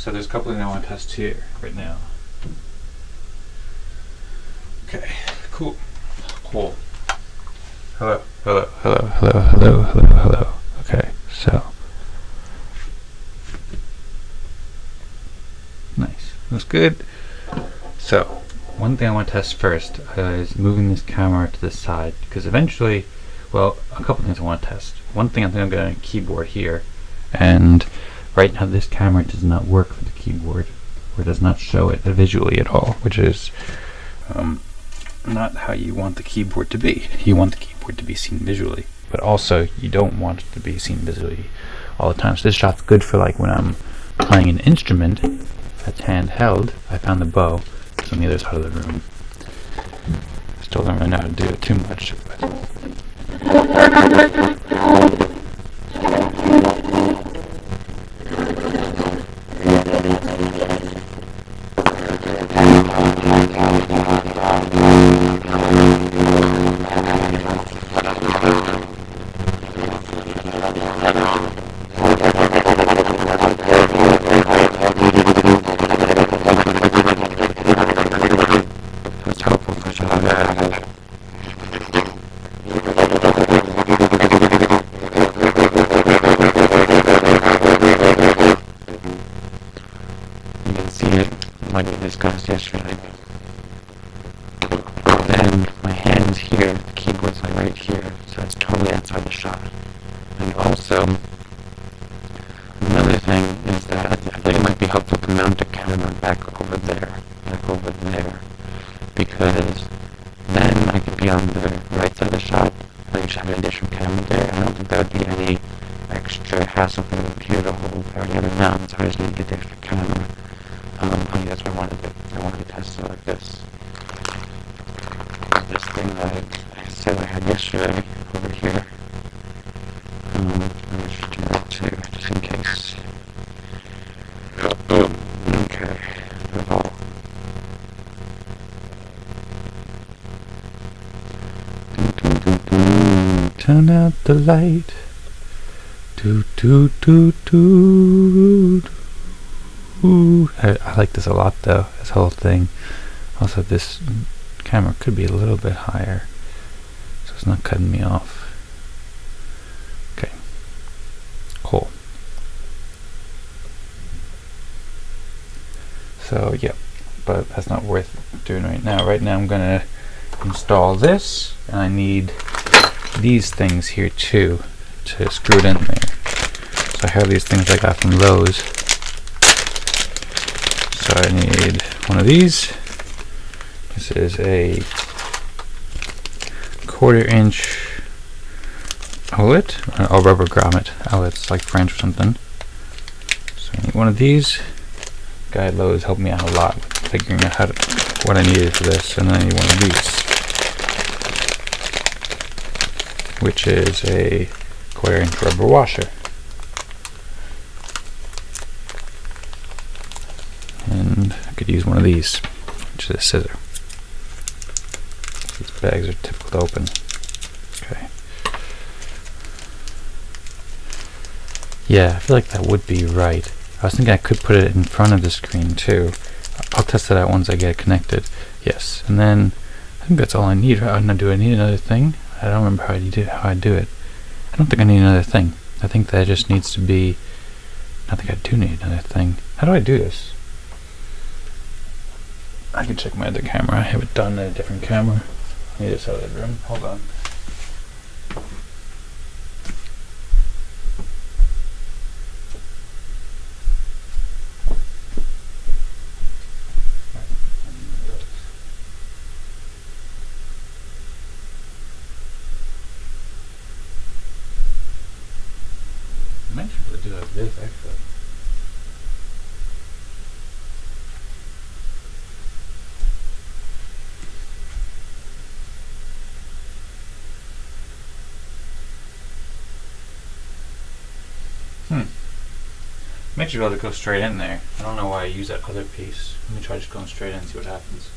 So there's a couple things I want to test here right now. Okay, cool. Hello. Okay, so. Nice. Looks good. So, one thing I want to test first is moving this camera to the side, because eventually, well, a couple things I want to test. One thing I think I'm going to keyboard here, and right now this camera does not work for the keyboard, or does not show it visually at all, which is not how you want the keyboard to be. You want the keyboard to be seen visually, but also you don't want it to be seen visually all the time. So this shot's good for like when I'm playing an instrument that's handheld. I found the bow. It's on the other side of the room. Still don't really know how to do it too much, but like we discussed yesterday. Then my hand's here, the keyboard's like right here, so it's totally outside the shot. And also, another thing is that I think it might be helpful to mount the camera back over there, because then I could be on the right side of the shot, I just have an additional camera there. I don't think that would be any extra hassle for the computer to hold. I already have it mounted, so I just need to get the extra camera. I think that's what I wanted to do. I wanted to test it like this. This thing that I said I had yesterday over here. Let me just do that too, just in case. Okay. Turn out the light. I like this a lot though, this whole thing. Also this camera could be a little bit higher, so it's not cutting me off. Okay, cool. So yeah, but that's not worth doing right now. Right now I'm gonna install this, and I need these things here too to screw it in there. So I have these things I got from Lowe's. So I need one of these. This is a 1/4-inch outlet, or rubber grommet outlet's like French or something. So I need one of these. Guy at Lowe's helped me out a lot with figuring out what I needed for this, and then I need one of these, which is a 1/4-inch rubber washer. And I could use one of these, which is a scissor. These bags are difficult to open. Okay. Yeah, I feel like that would be right. I was thinking I could put it in front of the screen too. I'll test it out once I get it connected. Yes, and then I think that's all I need. Do I need another thing? I don't remember how I do it. I don't think I need another thing. I think that just needs to be. I think I do need another thing. How do I do this? I can check my other camera. I have it done in a different camera. I need this out of the room. Hold on. I might be able to do it like this actually. Might be able to go straight in there. I don't know why I use that other piece. Let me try just going straight in and see what happens.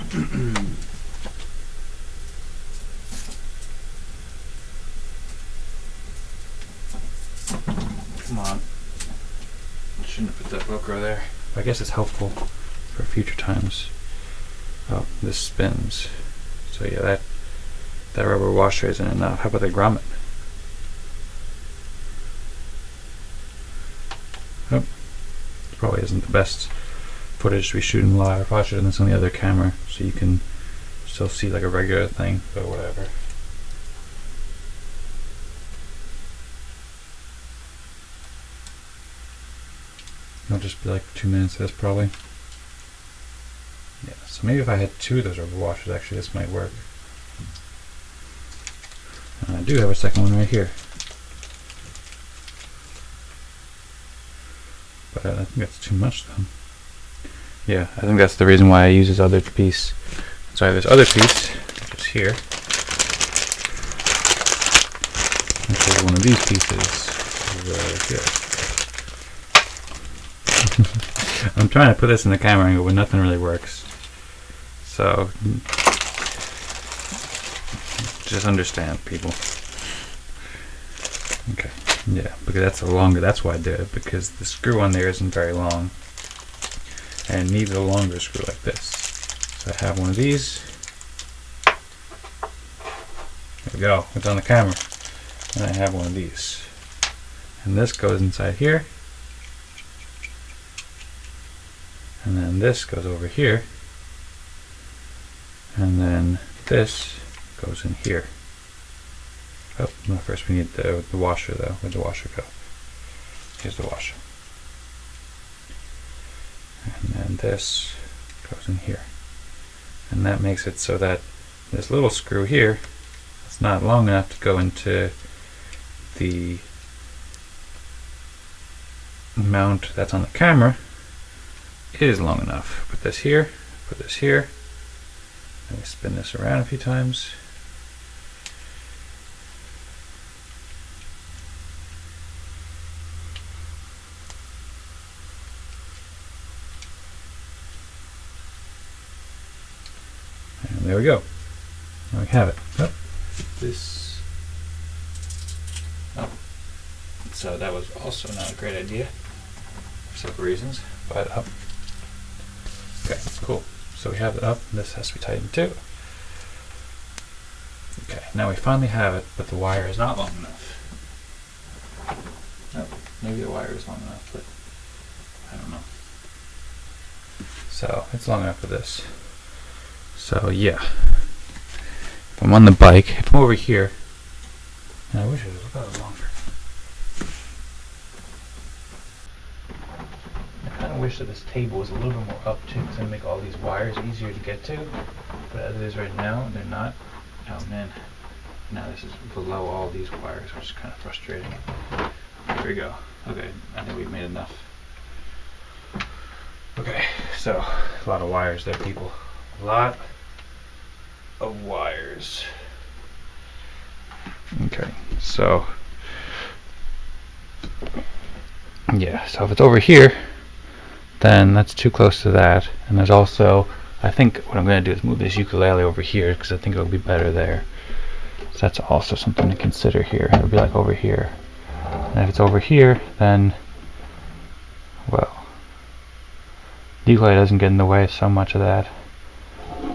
Come on. Shouldn't have put that Velcro there. I guess it's helpful for future times. Oh, this spins. So yeah, that rubber washer isn't enough. How about the grommet? Oh, this probably isn't the best footage to be shooting live. I probably should have done this on the other camera so you can still see like a regular thing, but whatever. It'll just be like 2 minutes of this probably. Yeah, so maybe if I had 2 of those rubber washers, actually this might work. And I do have a second one right here. But I think that's too much though. Yeah, I think that's the reason why I use this other piece. So I have this other piece, which is here. This is one of these pieces right here. I'm trying to put this in the camera angle, but nothing really works. So just understand, people. Okay, yeah, because that's that's why I did it, because the screw on there isn't very long and it needs a longer screw like this. So I have one of these. There we go, it's on the camera. And I have one of these. And this goes inside here. And then this goes over here. And then this goes in here. Oh, no, first we need the washer though. Where'd the washer go? Here's the washer. And then this goes in here. And that makes it so that this little screw here, it's not long enough to go into the mount that's on the camera. It is long enough. Put this here, put this here. Let me spin this around a few times. And there we go. Now we have it. Oh, this. Oh. So that was also not a great idea for several reasons, but up. Okay, cool. So we have it up, and this has to be tightened too. Okay, now we finally have it, but the wire is not long enough. No, maybe the wire is long enough, but I don't know. So it's long enough for this. So yeah, if I'm on the bike, if I'm over here, and I wish it was a little longer. I kind of wish that this table was a little bit more up too, because it'd make all these wires easier to get to. But as it is right now, they're not. Oh man, now this is below all these wires, which is kind of frustrating. Here we go. Okay, I think we've made enough. Okay, so a lot of wires there, people. A lot of wires. Okay, so yeah, so if it's over here, then that's too close to that. And there's also, I think what I'm going to do is move this ukulele over here, because I think it'll be better there. So that's also something to consider here. It'll be like over here. And if it's over here, then, well, the ukulele doesn't get in the way so much of that.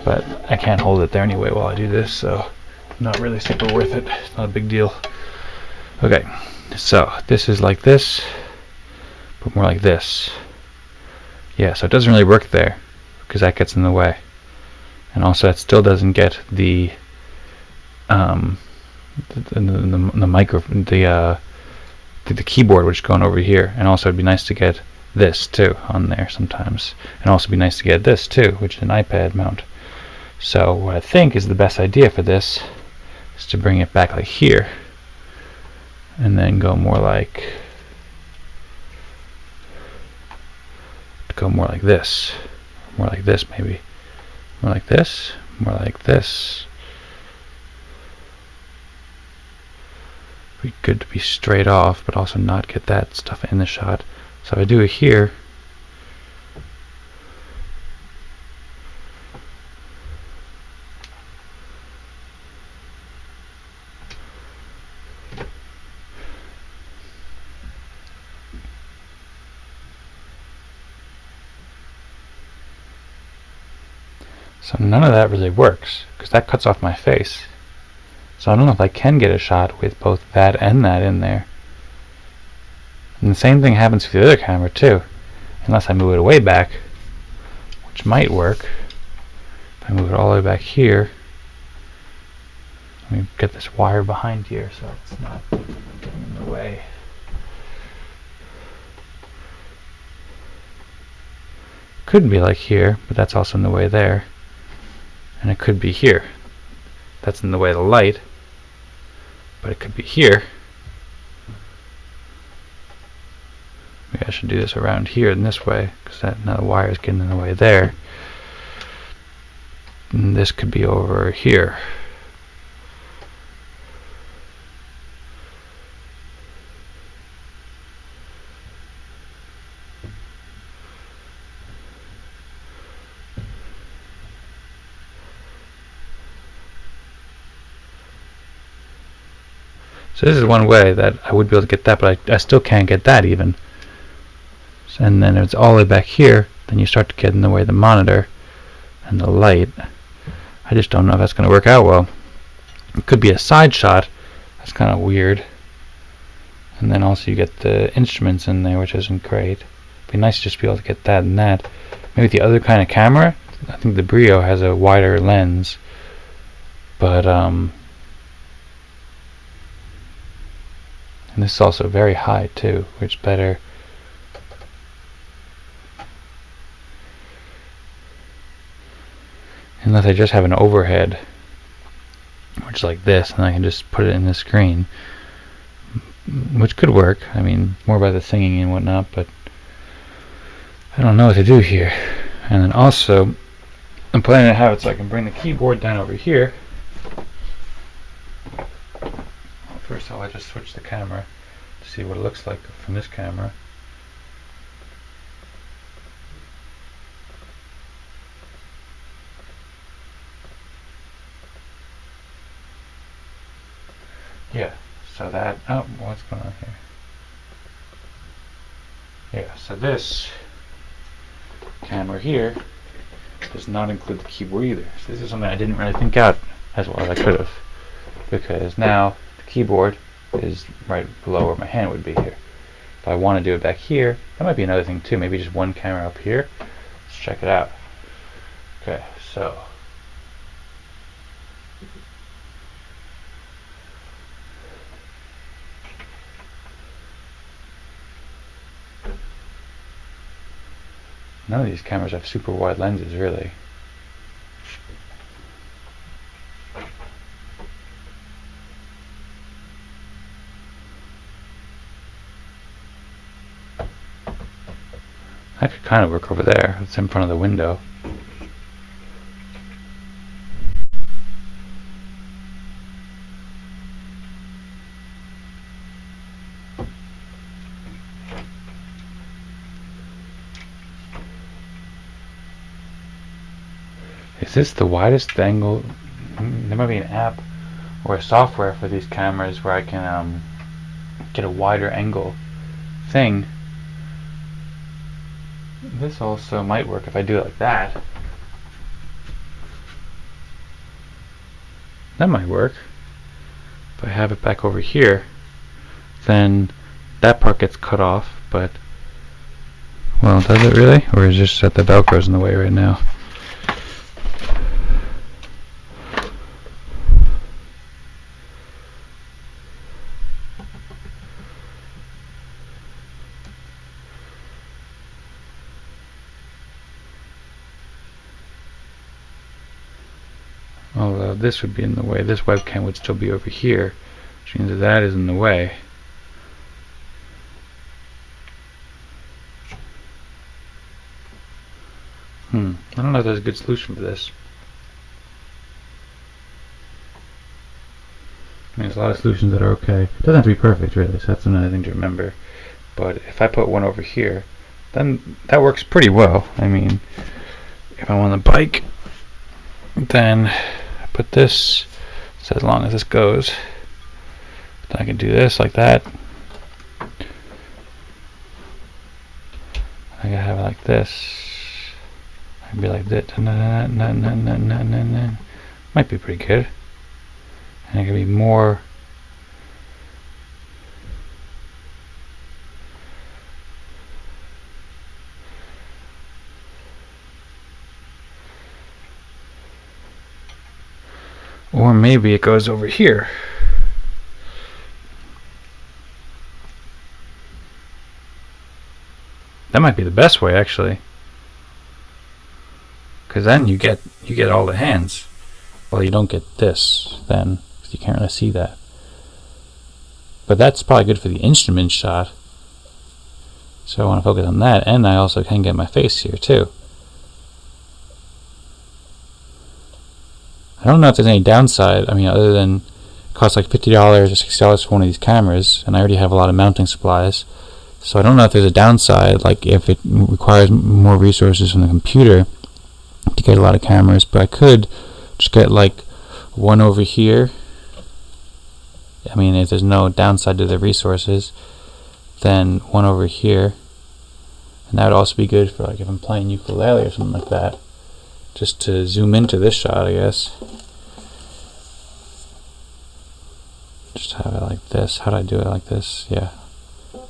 But I can't hold it there anyway while I do this, so not really super worth it. It's not a big deal. Okay, so this is like this, but more like this. Yeah, so it doesn't really work there because that gets in the way, and also it still doesn't get the microphone, the keyboard, which is going over here. And also it'd be nice to get this too on there sometimes, and also be nice to get this too, which is an iPad mount. So what I think is the best idea for this is to bring it back like here, and then go more like this, more like this maybe, more like this, more like this. Be good to be straight off, but also not get that stuff in the shot. So if I do it here, So none of that really works, because that cuts off my face. So I don't know if I can get a shot with both that and that in there. And the same thing happens with the other camera too, unless I move it way back, which might work. If I move it all the way back here, let me get this wire behind here so it's not getting in the way. Could be like here, but that's also in the way there. And it could be here. That's in the way of the light, but it could be here. Maybe I should do this around here in this way, because now the wire is getting in the way there. And this could be over here. So this is one way that I would be able to get that, but I still can't get that even. And then it's all the way back here, then you start to get in the way of the monitor and the light. I just don't know if that's going to work out well. It could be a side shot. That's kind of weird. And then also you get the instruments in there, which isn't great. It'd be nice to just be able to get that and that. Maybe the other kind of camera. I think the Brio has a wider lens, but and this is also very high too, which is better. Unless I just have an overhead, which is like this, and I can just put it in the screen, which could work. I mean, more by the singing and whatnot, but I don't know what to do here. And then also, I'm planning to have it so I can bring the keyboard down over here. First I'll just switch the camera to see what it looks like from this camera. Yeah, so that, oh, what's going on here? Yeah, so this camera here does not include the keyboard either. So this is something I didn't really think out as well as I could have, because now the keyboard is right below where my hand would be here. If I want to do it back here, that might be another thing too, maybe just one camera up here. Let's check it out. Okay, so none of these cameras have super wide lenses, really. That could kind of work over there. It's in front of the window. Is this the widest angle? There might be an app or a software for these cameras where I can get a wider angle thing. This also might work if I do it like that. That might work. If I have it back over here, then that part gets cut off, but, well, does it really? Or is it just that the Velcro's in the way right now? Although this would be in the way, this webcam would still be over here, which means that is in the way. I don't know if there's a good solution for this. I mean, there's a lot of solutions that are okay. It doesn't have to be perfect, really, so that's another thing to remember. But if I put one over here, then that works pretty well. I mean, if I'm on the bike, then I put this, so as long as this goes, then I can do this like that. I can have it like this. I Maybe like that. Might be pretty good. And it could be more. Or maybe it goes over here. That might be the best way, actually, because then you get all the hands. Well, you don't get this then, because you can't really see that. But that's probably good for the instrument shot. So I want to focus on that, and I also can get my face here too. I don't know if there's any downside. I mean, other than it costs like $50 or $60 for one of these cameras, and I already have a lot of mounting supplies. So I don't know if there's a downside, like if it requires more resources from the computer to get a lot of cameras. But I could just get like one over here. I mean, if there's no downside to the resources, then one over here. And that would also be good for like if I'm playing ukulele or something like that. Just to zoom into this shot, I guess. Just have it like this. How do I do it like this? Yeah.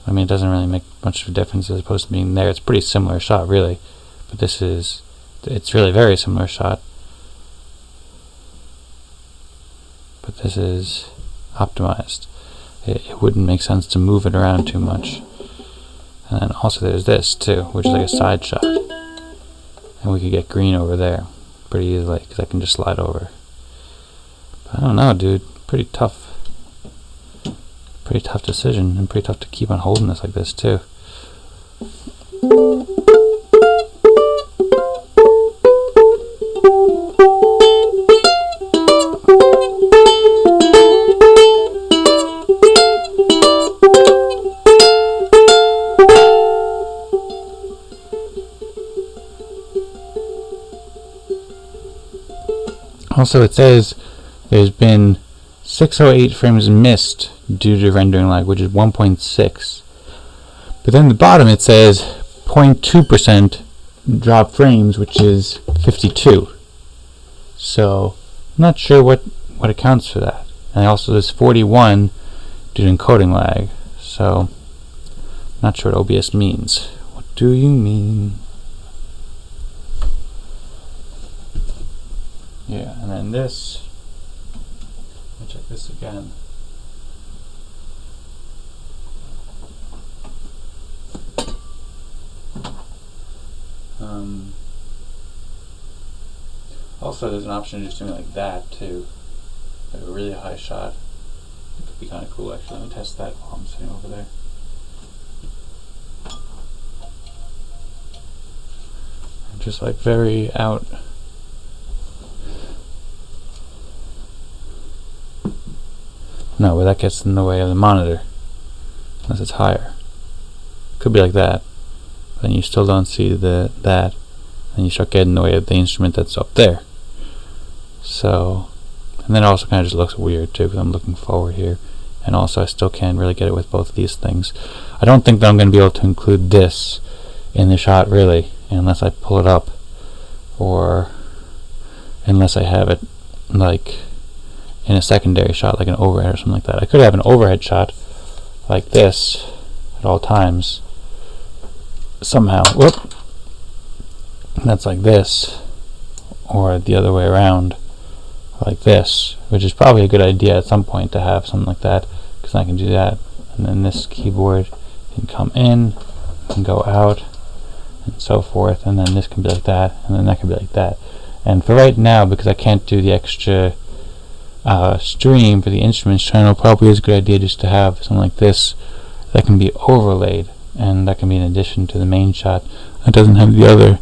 I mean, it doesn't really make much of a difference as opposed to being there. It's a pretty similar shot, really. But it's really very similar shot. But this is optimized. It wouldn't make sense to move it around too much. And then also there's this too, which is like a side shot. And we could get green over there pretty easily, because I can just slide over. But I don't know, dude. Pretty tough decision, and pretty tough to keep on holding this like this too. Also, it says there's been 608 frames missed due to rendering lag, which is 1.6. But then at the bottom it says 0.2% drop frames, which is 52. So I'm not sure what accounts for that. And also there's 41 due to encoding lag. So I'm not sure what OBS means. What do you mean? Yeah, and then this. Let me check this again. Also, there's an option of just doing it like that too, like a really high shot. It could be kind of cool, actually. Let me test that while I'm sitting over there. Just like very out. No, but that gets in the way of the monitor, unless it's higher. Could be like that, but then you still don't see that, and you start getting in the way of the instrument that's up there. So, and then it also kind of just looks weird too, because I'm looking forward here, and also I still can't really get it with both of these things. I don't think that I'm going to be able to include this in the shot really, unless I pull it up, or unless I have it like in a secondary shot, like an overhead or something like that. I could have an overhead shot like this at all times somehow. Whoop. That's like this, or the other way around, like this, which is probably a good idea at some point to have something like that, because I can do that, and then this keyboard can come in and go out and so forth, and then this can be like that, and then that can be like that. And for right now, because I can't do the extra stream for the instruments channel, probably is a good idea just to have something like this that can be overlaid, and that can be in addition to the main shot. It doesn't have the other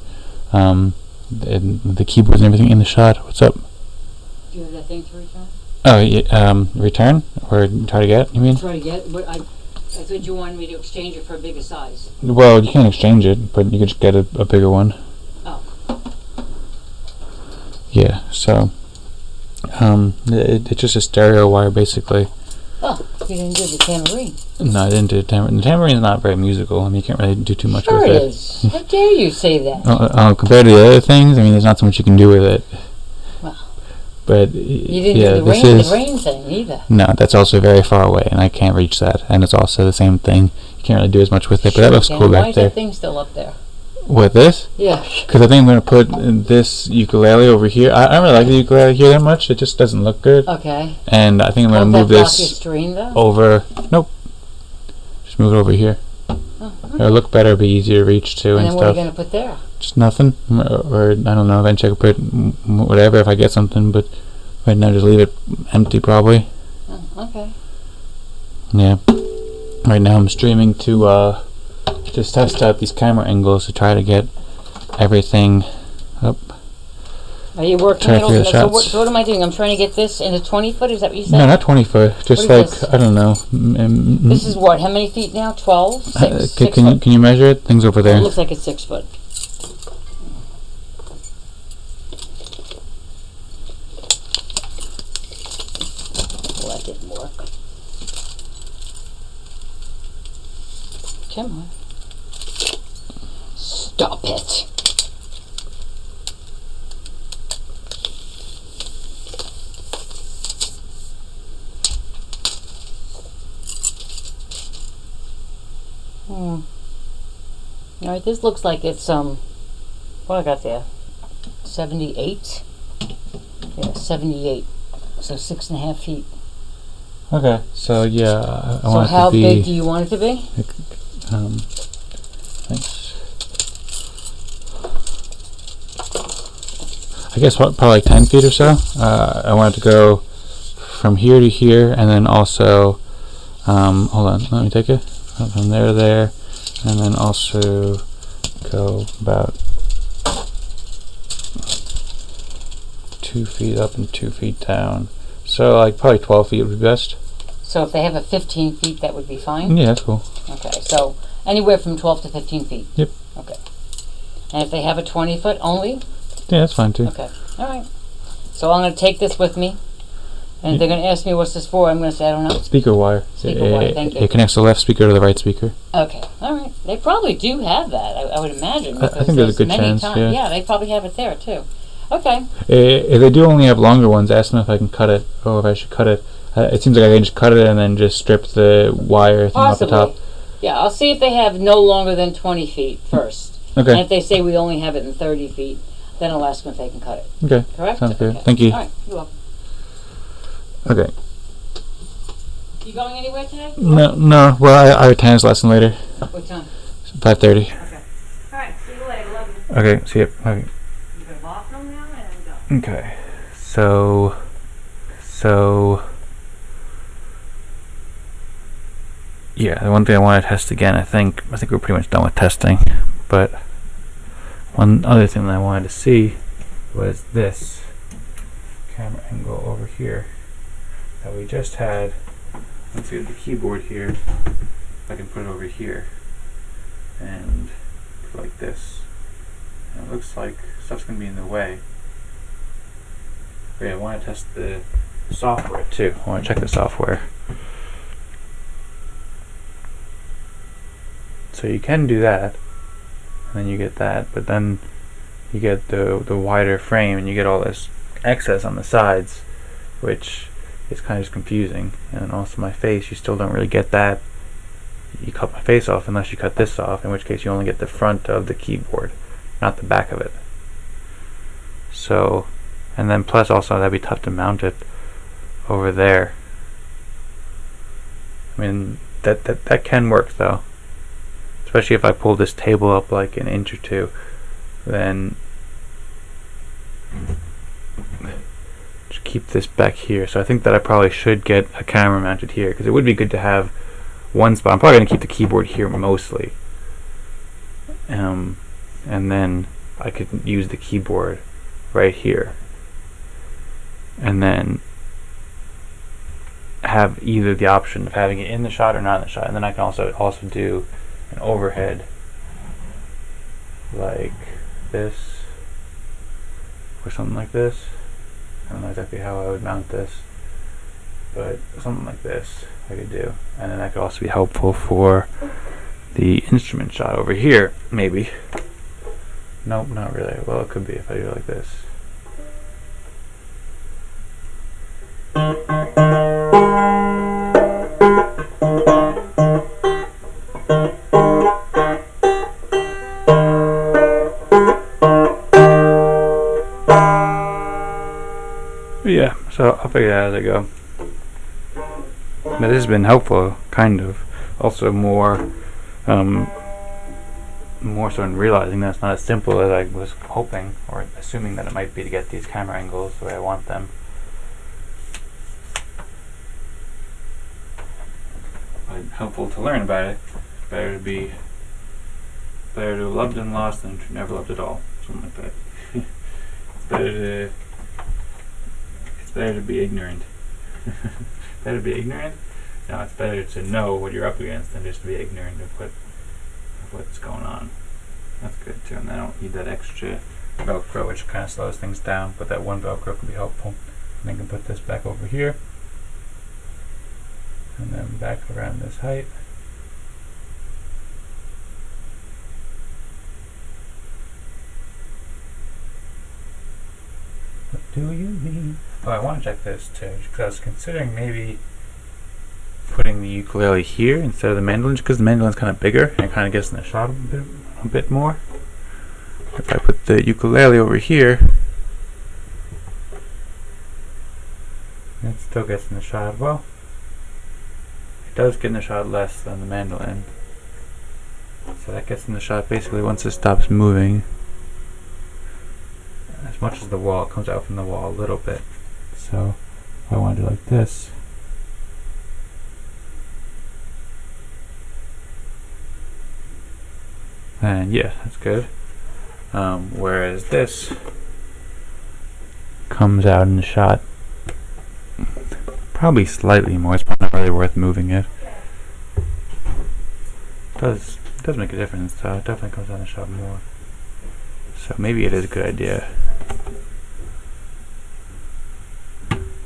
the keyboards and everything in the shot. What's up? Do you have that thing to return? Oh, yeah, return or try to get? You mean? Try to get, but I thought you wanted me to exchange it for a bigger size. Well, you can't exchange it, but you could just get a bigger one. Oh. Yeah. So. It's just a stereo wire basically. Oh, You didn't do the tambourine. No, I didn't do the tambourine. The tambourine's not very musical. I mean, you can't really do too much Sure with it it. is. How dare you say that? Compared to the other things, I mean, there's not so much you can do with it. Well, but you didn't yeah, do the rain thing either. No, that's also very far away, and I can't reach that. And it's also the same thing. You can't really do as much with it, but that looks cool Why back is there. that thing still up there? What, this? Yeah. Because I think I'm going to put this ukulele over here. I don't really like the ukulele here that much. It just doesn't look good. Okay. And I think I'm going to move this stream, though? over. Nope. Just move it over here. Oh, okay. It'll look better, be easier to reach to and then stuff. What are you going to put there? Just nothing. Or I don't know. Eventually I could put whatever if I get something, but right now just leave it empty probably. Oh, okay. Yeah. Right now I'm streaming to just test out these camera angles to try to get everything up. Are you working Try at to all? figure the So shots. what am I doing? I'm trying to get this in a 20 foot? Is that what you said? No, not 20 foot. Just What like, is this? I don't know. This is what? How many feet now? 12? 6? Can you measure it? Things over there. It looks like it's 6 foot. Well, that didn't work. Come on. Stop it. Alright, this looks like it's, what I got there? 78? Yeah, 78. So 6.5 feet. Okay, so yeah, I So want it how to be... big do you want it to be? Thanks. I guess probably like 10 feet or so. I want it to go from here to here, and then also, hold on, let me take it from there to there, and then also go about 2 feet up and 2 feet down. So like probably 12 feet would be best. So if they have a 15 feet, that would be fine? Yeah, that's cool. Okay, so anywhere from 12 to 15 feet? Yep. Okay. And if they have a 20 foot only? Yeah, that's fine too. Okay, alright. So I'm going to take this with me, and if they're going to ask me what's this for, I'm going to say I don't know. Speaker wire. Speaker wire, thank you. It connects the left speaker to the right speaker. Okay, alright. They probably do have that, I would imagine. I think there's a good chance, yeah. Yeah, they probably have it there too. Okay. If they do only have longer ones, ask them if I can cut it, or if I should cut it. It seems like I can just cut it and then just strip the wire thing off the top. Yeah, I'll see if they have no longer than 20 feet first. Okay. And if they say we only have it in 30 feet, then I'll ask them if they can cut it. Okay. Correct? Sounds good. Okay. Thank you. All right, you're welcome. Okay. You going anywhere today? No. Well, I have a tennis lesson later. What time? 5:30. Okay. All right, see you later. Love you. Okay. See you. Okay. You can walk them now and go. Okay. So. Yeah, the one thing I want to test again, I think we're pretty much done with testing, but one other thing that I wanted to see was this camera angle over here that we just had. Let's see the keyboard here. If I can put it over here and put it like this. And it looks like stuff's going to be in the way. But yeah, I want to test the software too. I want to check the software. So you can do that, and then you get that, but then you get the wider frame, and you get all this excess on the sides, which is kind of just confusing. And then also my face, you still don't really get that. You cut my face off unless you cut this off, in which case you only get the front of the keyboard, not the back of it. So, and then plus also that'd be tough to mount it over there. I mean, that can work though. Especially if I pull this table up like an inch or two, then just keep this back here. So I think that I probably should get a camera mounted here, because it would be good to have one spot. I'm probably going to keep the keyboard here mostly, and then I could use the keyboard right here, and then have either the option of having it in the shot or not in the shot, and then I can also do an overhead like this or something like this. I don't know exactly how I would mount this, but something like this I could do, and then that could also be helpful for the instrument shot over here, maybe. Nope, not really. Well, it could be if I do it like this. But yeah, so I'll figure it out as I go. But this has been helpful, kind of. Also more so in realizing that it's not as simple as I was hoping or assuming that it might be to get these camera angles the way I want them. But helpful to learn about it. Better to have loved and lost than to never loved at all. Something like that. It's better to be ignorant. Better to be ignorant? No, it's better to know what you're up against than just to be ignorant of what's going on. That's good too, and I don't need that extra Velcro, which kind of slows things down, but that one Velcro can be helpful. And I can put this back over here, and then back around this height. What do you mean? Oh, I want to check this too, because I was considering maybe putting the ukulele here instead of the mandolin, because the mandolin's kind of bigger and it kind of gets in the shot a bit more. If I put the ukulele over here, it still gets in the shot. Well, it does get in the shot less than the mandolin, so that gets in the shot basically once it stops moving. As much as the wall, it comes out from the wall a little bit. So if I want to do like this, and yeah, that's good. Whereas this comes out in the shot probably slightly more. It's probably not really worth moving it. It does make a difference though. It definitely comes out in the shot more. So maybe it is a good idea.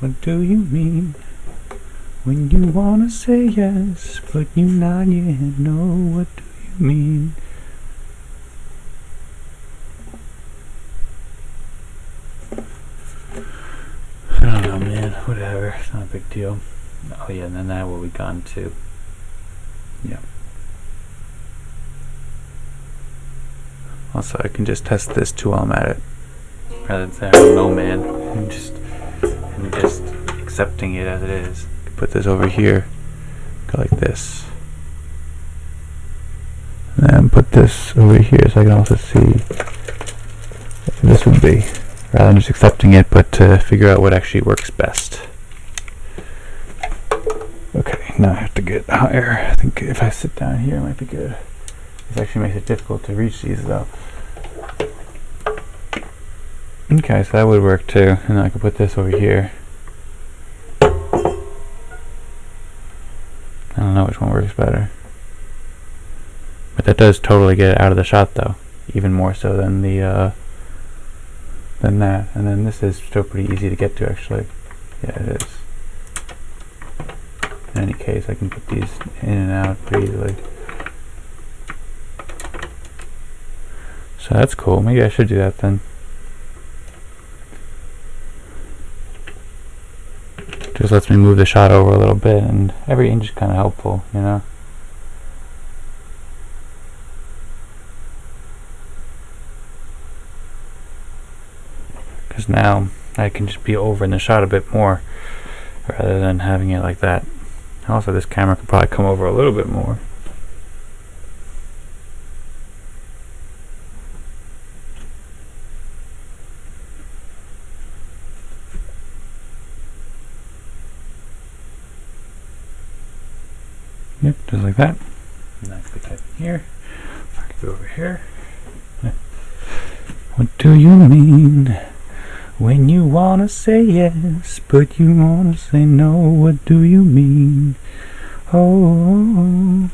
What do you mean when you wanna say yes, but you nod your head no? What do you mean? I don't know, man. Whatever. It's not a big deal. Oh yeah, and then that will be gone too. Yeah. Also, I can just test this too while I'm at it, rather than saying no, man, and just accepting it as it is. Put this over here, go like this, and then put this over here so I can also see what this would be, rather than just accepting it, but to figure out what actually works best. Okay, now I have to get higher. I think if I sit down here, it might be good. This actually makes it difficult to reach these though. Okay, so that would work too, and then I could put this over here. I don't know which one works better, but that does totally get it out of the shot though, even more so than the than that. And then this is still pretty easy to get to actually. Yeah, it is. In any case, I can put these in and out pretty easily. So that's cool. Maybe I should do that then. Just lets me move the shot over a little bit, and every inch is kind of helpful, you know. Because now I can just be over in the shot a bit more, rather than having it like that. Also, this camera could probably come over a little bit more. Yep, just like that. And I can put that in here. I can go over here. What do you mean when you wanna say yes, but you wanna say no? What do you mean? Oh.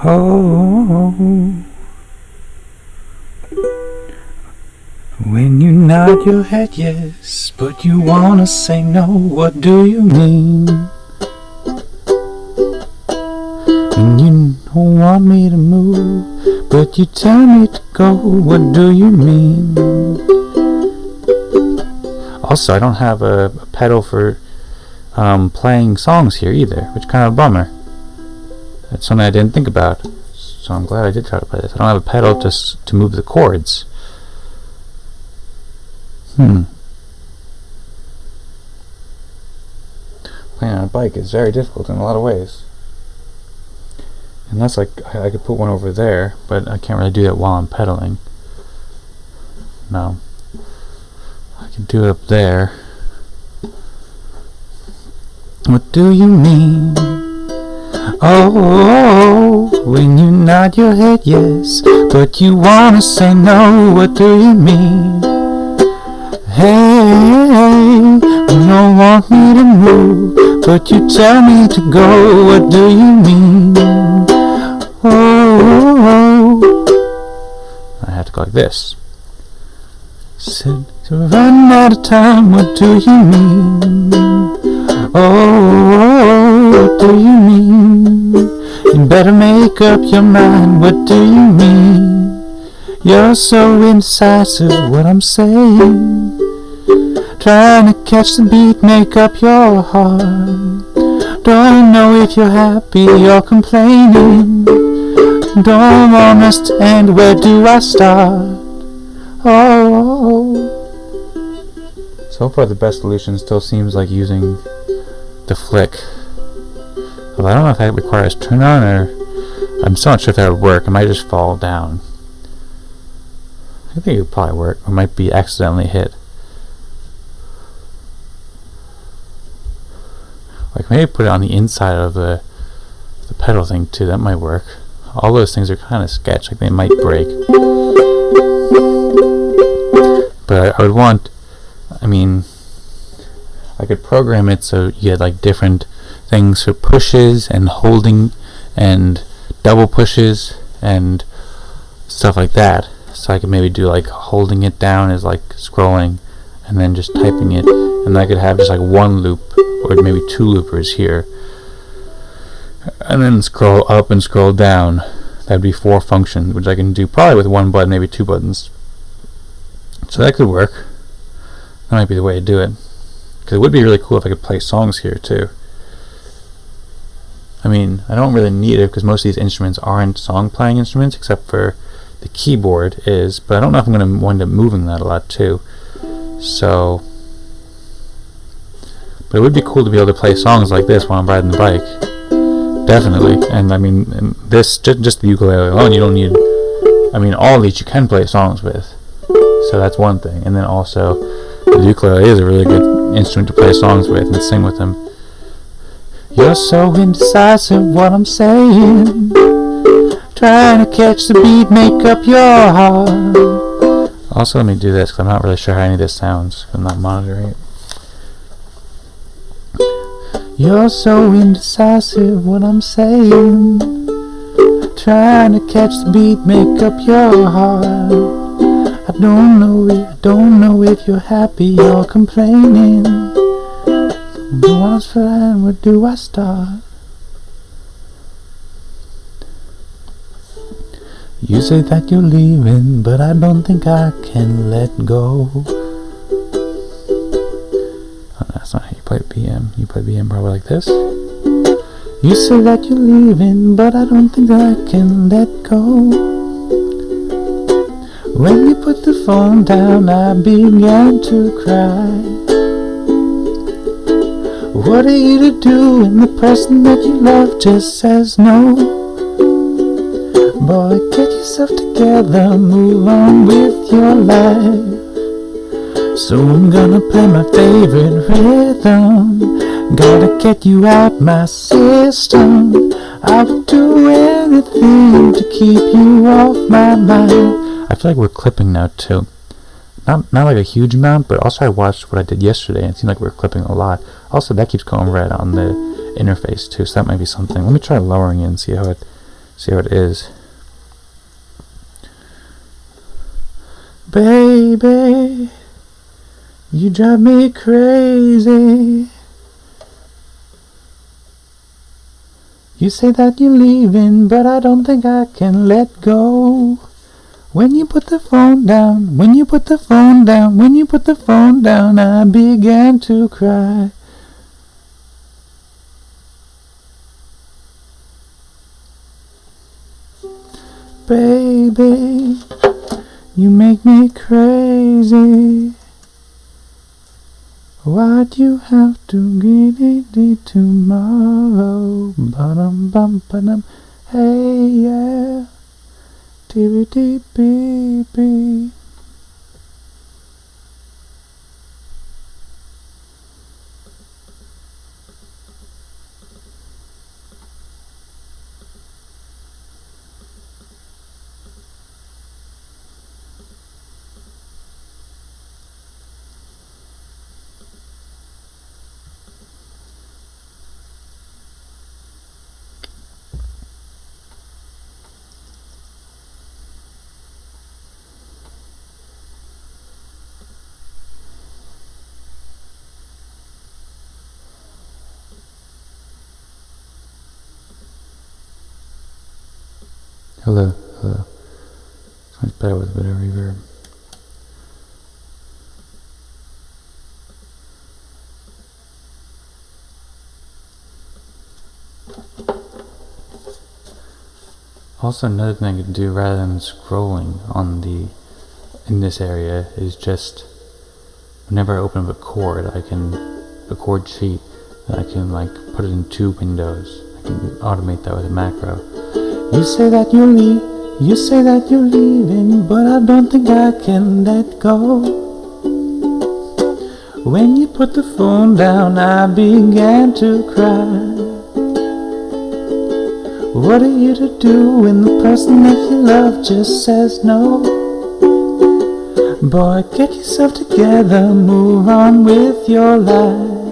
Oh, when you nod your head yes, but you wanna say no, what do you mean? And you don't want me to move, but you tell me to go, what do you mean? Also, I don't have a pedal for playing songs here either, which is kind of a bummer. That's something I didn't think about, so I'm glad I did try to play this. I don't have a pedal to move the chords. Playing on a bike is very difficult in a lot of ways. Unless I could put one over there, but I can't really do that while I'm pedaling. No. I can do it up there. What do you mean? Oh, when you nod your head yes, but you wanna say no, what do you mean? Hey, you don't want me to move, but you tell me to go, what do you mean? Oh, I have to go like this. Said to run out of time, what do you mean? Oh, what do you mean? You better make up your mind, what do you mean? You're so indecisive, what I'm saying. Trying to catch the beat, make up your heart. Don't know if you're happy or complaining. Don't understand, where do I start? Oh. So far the best solution still seems like using the flick. Well, I don't know if that requires turn on, or I'm still not sure if that would work. It might just fall down. I think it would probably work. It might be accidentally hit. Like maybe put it on the inside of the pedal thing too. That might work. All those things are kind of sketch. Like they might break. But I would want. I mean, I could program it so you had like different things for pushes and holding and double pushes and stuff like that. So I could maybe do like holding it down as like scrolling and then just typing it, and I could have just like one loop or maybe two loopers here, and then scroll up and scroll down. That'd be 4 functions, which I can do probably with one button, maybe 2 buttons. So that could work. That might be the way to do it, because it would be really cool if I could play songs here too. I mean, I don't really need it because most of these instruments aren't song playing instruments, except for the keyboard is, but I don't know if I'm going to wind up moving that a lot too. So, but it would be cool to be able to play songs like this while I'm riding the bike. Definitely. And I mean, and this, just the ukulele alone, you don't need, I mean, all these you can play songs with. So that's one thing. And then also, the ukulele is a really good instrument to play songs with and sing with them. You're so indecisive, what I'm saying. Trying to catch the beat, make up your heart. Also, let me do this because I'm not really sure how any of this sounds. I'm not monitoring it. You're so indecisive, what I'm saying. Trying to catch the beat, make up your heart. I don't know if you're happy or complaining. Do I start? Where do I start? You say that you're leaving, but I don't think I can let go. Oh, that's not how you play BM. You play BM probably like this. You say that you're leaving, but I don't think I can let go. When you put the phone down, I began to cry. What are you to do when the person that you love just says no? Boy, get yourself together, move on with your life. So I'm gonna play my favorite rhythm. Gotta get you out my system. I would do anything to keep you off my mind. I feel like we're clipping now too. Not like a huge amount, but also I watched what I did yesterday and it seemed like we were clipping a lot. Also, that keeps going red on the interface too, so that might be something. Let me try lowering it and see how it See how it is. Baby, you drive me crazy. You say that you're leaving, but I don't think I can let go. When you put the phone down, when you put the phone down, when you put the phone down, I began to cry. Baby, you make me crazy. Why'd you have to get it tomorrow? Ba-dum bum ba-dum. Hey yeah. Tee-wee-dee-bee-bee. Hello, hello. Sounds better with a bit of reverb. Also, another thing I could do rather than scrolling in this area is just whenever I open up a chord, a chord sheet, I can like put it in 2 windows. I can automate that with a macro. You say that you're leaving, but I don't think I can let go. When you put the phone down, I began to cry. What are you to do when the person that you love just says no? Boy, get yourself together, move on with your life.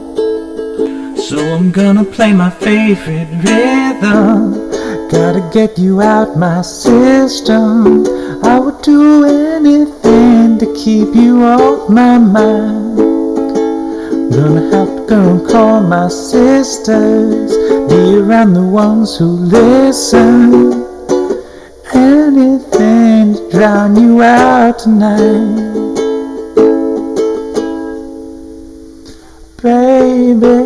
So I'm gonna play my favorite rhythm. Gotta get you out my system. I would do anything to keep you off my mind. Gonna have to go and call my sisters, be around the ones who listen. Anything to drown you out tonight. Baby,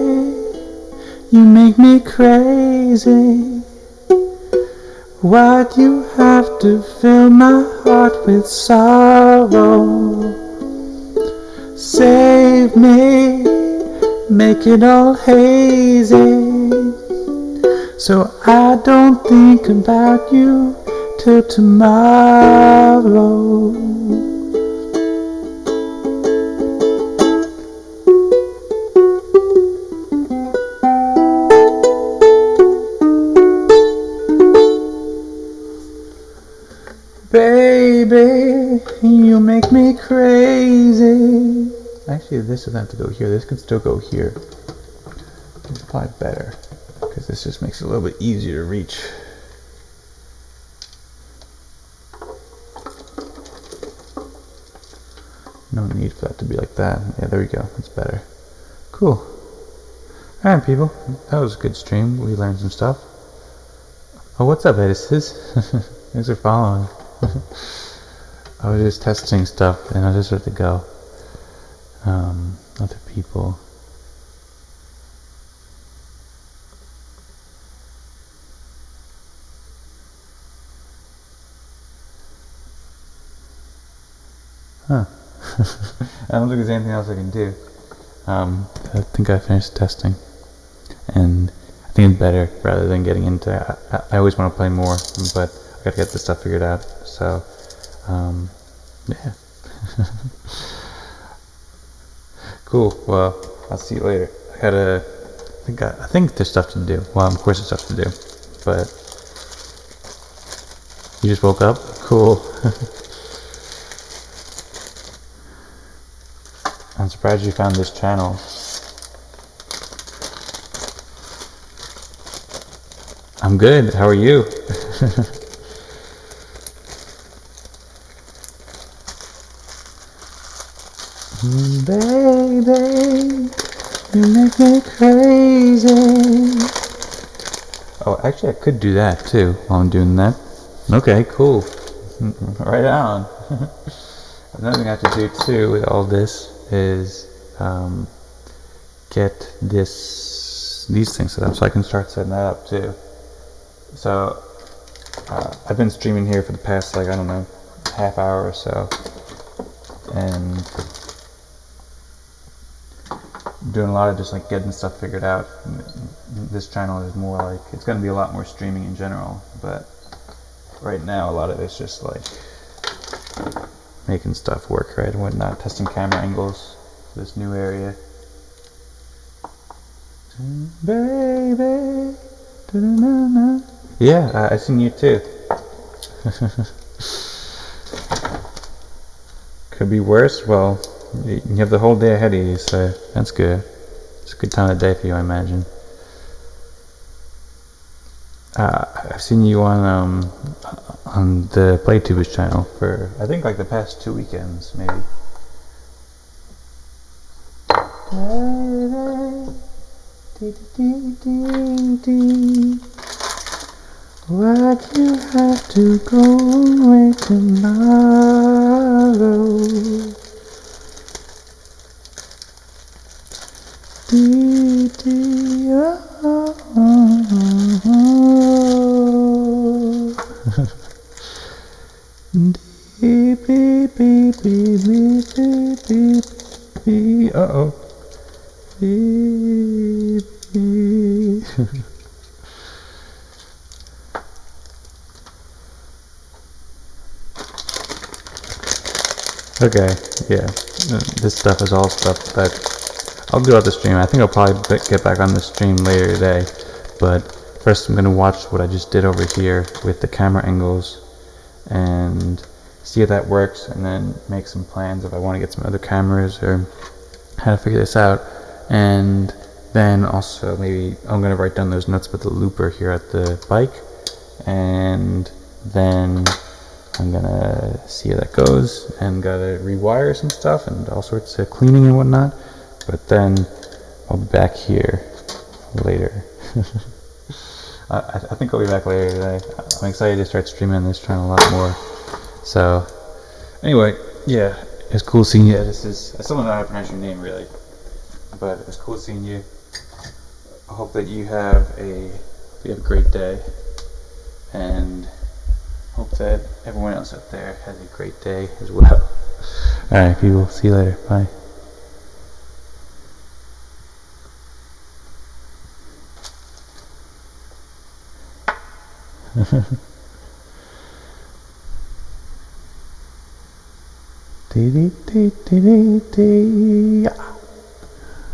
you make me crazy. Why'd you have to fill my heart with sorrow? Save me, make it all hazy, so I don't think about you till tomorrow. Baby, you make me crazy. Actually, this doesn't have to go here. This can still go here. It's probably better, because this just makes it a little bit easier to reach. No need for that to be like that. Yeah, there we go. That's better. Cool. Alright, people. That was a good stream. We learned some stuff. Oh, what's up, Edison? Thanks for following. I was just testing stuff and I just let it go. Other people. Huh. I don't think there's anything else I can do. I think I finished testing. And I think it's better rather than getting into I always want to play more, but I gotta get this stuff figured out. So, yeah. Cool. Well, I'll see you later. I think there's stuff to do. Well, of course there's stuff to do. But you just woke up? Cool. I'm surprised you found this channel. I'm good. How are you? Baby, you make me crazy. Oh, actually, I could do that too while I'm doing that. Okay, cool. Right on. Another thing I have to do too with all this is get these things set up so I can start setting that up too. So I've been streaming here for the past, like, I don't know, half hour or so, and doing a lot of just like getting stuff figured out. This channel is more like, it's going to be a lot more streaming in general, but right now a lot of it's just like making stuff work right and whatnot, testing camera angles for this new area. Baby, yeah, I've seen you too. Could be worse. Well, you have the whole day ahead of you, so that's good. It's a good time of day for you, I imagine. I've seen you on the PlayTubers channel for, I think, like the past 2 weekends, maybe. Why'd you have to go away tomorrow? Uh-oh. Okay, yeah. This stuff is all stuff that I'll do out the stream. I think I'll probably get back on the stream later today, but first I'm going to watch what I just did over here with the camera angles and see if that works, and then make some plans if I want to get some other cameras or how to figure this out. And then also maybe I'm going to write down those notes about the looper here at the bike, and then I'm gonna see how that goes, and gotta rewire some stuff and all sorts of cleaning and whatnot. But then I'll be back here later. I think I'll be back later today. I'm excited to start streaming on this channel a lot more. So anyway, yeah, it's cool seeing you. I still don't know how to pronounce your name really, but it's cool seeing you. I hope that you have a great day, and hope that everyone else out there has a great day as well. Alright, people, see you later. Bye. Dee dee dee dee dee dee.